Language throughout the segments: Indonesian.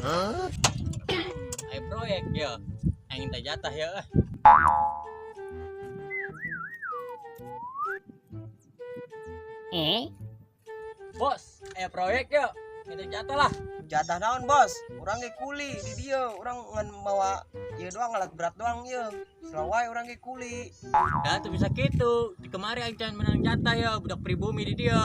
Ay proyek ya. Angin tak jatah ya. Bos, proyek ya. Kita jatah lah. Jatah naon bos, orang ge kuli di dia, orang ngan bawa ieu doang alat berat doang ieu. Selawai orang ge kuli. Dah tuh bisa gitu. Di kemarin aing can menang jatah ya, budak pribumi di dia.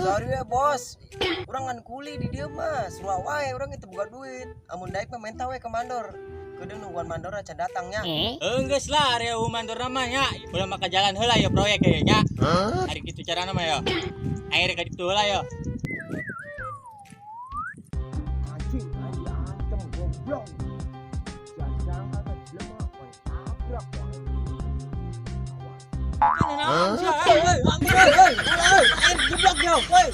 Sorry ya bos, orang ngan kuli di dia mah, selawai orang itu buka duit. Amun daek mah menta we ke mandor. Kudu nungguan mandor aja datangnya. Enggeus lah area mandor namanya. Udah maka jalan heula ya proyek kayaknya. Hari gitu cara nama ya. Akhirnya ka ditu heula ya. Anjing antem goblok. Jangan kata jelema poe tabrak wae. Naon sih? Aing jeblok yo, woi.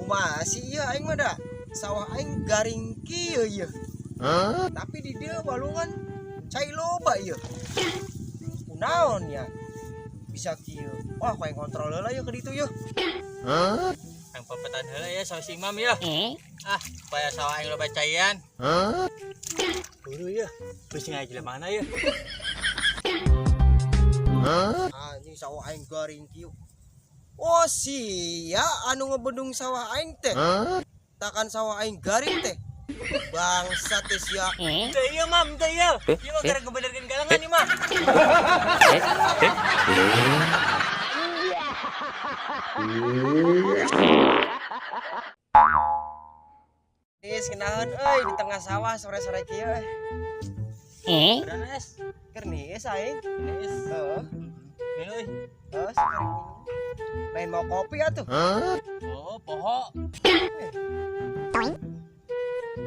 Kumaha sih ieu aing mah da? Sawah aing garing kieu ieu. Tapi di dia balungan cai loba ieu. Kunaon ya? Bisa kieu. Wah, koe kontrol heula ieu ke ditu ieu. Yang pepetan heula ya saus Imam ya. Supaya sawah aing loba caian. Buru ya. Pusing aja mana ya. Anjing sawah aing garing kieu. Oh sia anu ngebendung sawah aing teh. Takan sawah aing garing teh. Bangsat teh sia. Teu ieu mah, teu ieu. Ieu mah gara ngebenerkeun galangan ieu mah. Nis kenaeun euy di tengah sawah sore-sore kieu euy. Beres. Keur niis aing. Beres. Heeh. Minum euy. Sekarang main mau kopi atuh. Oh, poho.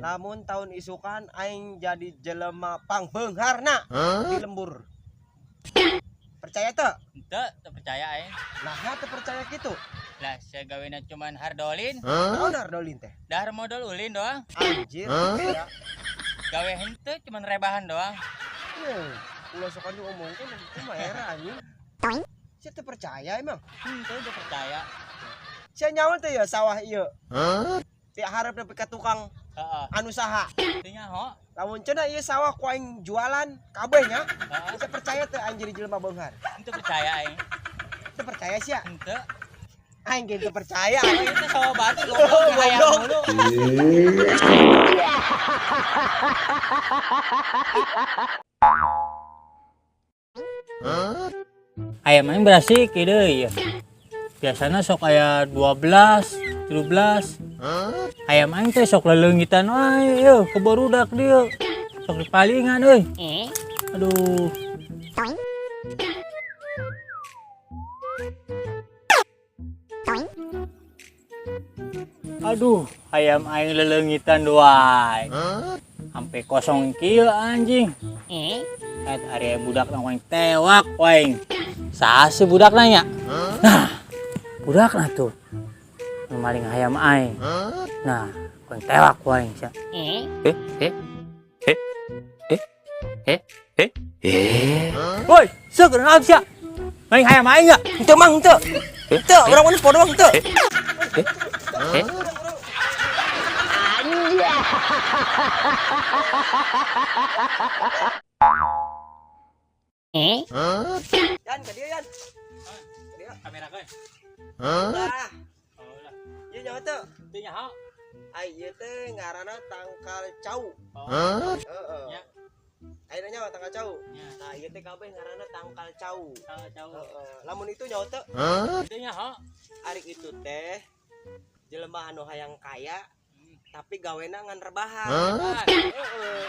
Lamun tahun isukan aing jadi jelema pangbeungharna di lembur. Percaya teu? Teu percaya aing. Nah, teu percaya gitu. Lah, saya gawena cuman hardolin. Naon hardolin teh? Dahar modal ulin doang. Anjir. Ya. Gawe henteu cuman rebahan doang. Ulah sok anu omongkeun itu mah era anjing. Sia teu percaya emang. Teu percaya. Sia nyaon teh ya sawah ieu? Tiap hareup nepi ka tukang Heeh. anu saha. Teu nyaho. Lamun cenah ieu sawah ku aing jualan kabeh nya. Heeh. Teu percaya teh anjir jelema beunghar. Teu percaya aing. Teu percaya sia. Henteu. Aing ge teu percaya. Oh, itu sawah batu goblok hayang mulu. Ayam aing berasik deui ya. Biasana sok aya 12, 13. Ayam aing teh sok leleungitan wae yeuh ke barudak dieu. Sok dipalingan euy. Aduh. Aduh, ayam aing leleungitan doang. Sampai kosong kieu anjing. Et area budak nang waing tewak waing. Saha si budak nanya? Nah, budak na tuh. Nu maling ayam aing. Nah, waing tewak waing sia. Woi, seukeun naon sia? Maling ayam aing ya? Henteu mang henteu. Henteu, urang mah podo mang henteu. Yan, ka dieu yan. Ka Kamera kan? Lah, Oh lah. ieu nyaho teu? Teu nyaho. Ai ieu teh ngaranna tangkal cau. Oh. Heeh. Ya. Ayeuna nyaho tangkal cau. Ya. Nah, ieu teh kabeh ngaranna tangkal cau. Jauh. Heeh. Lamun itu nyaho teu? Teu nyaho. Ari itu teh jelema anu hayang kaya tapi gawena ngan rebahan. Heeh.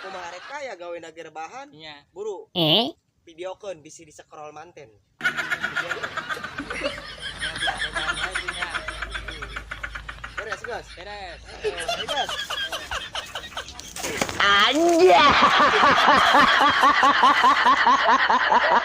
Kumaha rek kaya gawena ge rebahan? Iya. Buru. Videokeun bisi di-scroll manten. Beres, Gas. Beres. Gas. Anjay.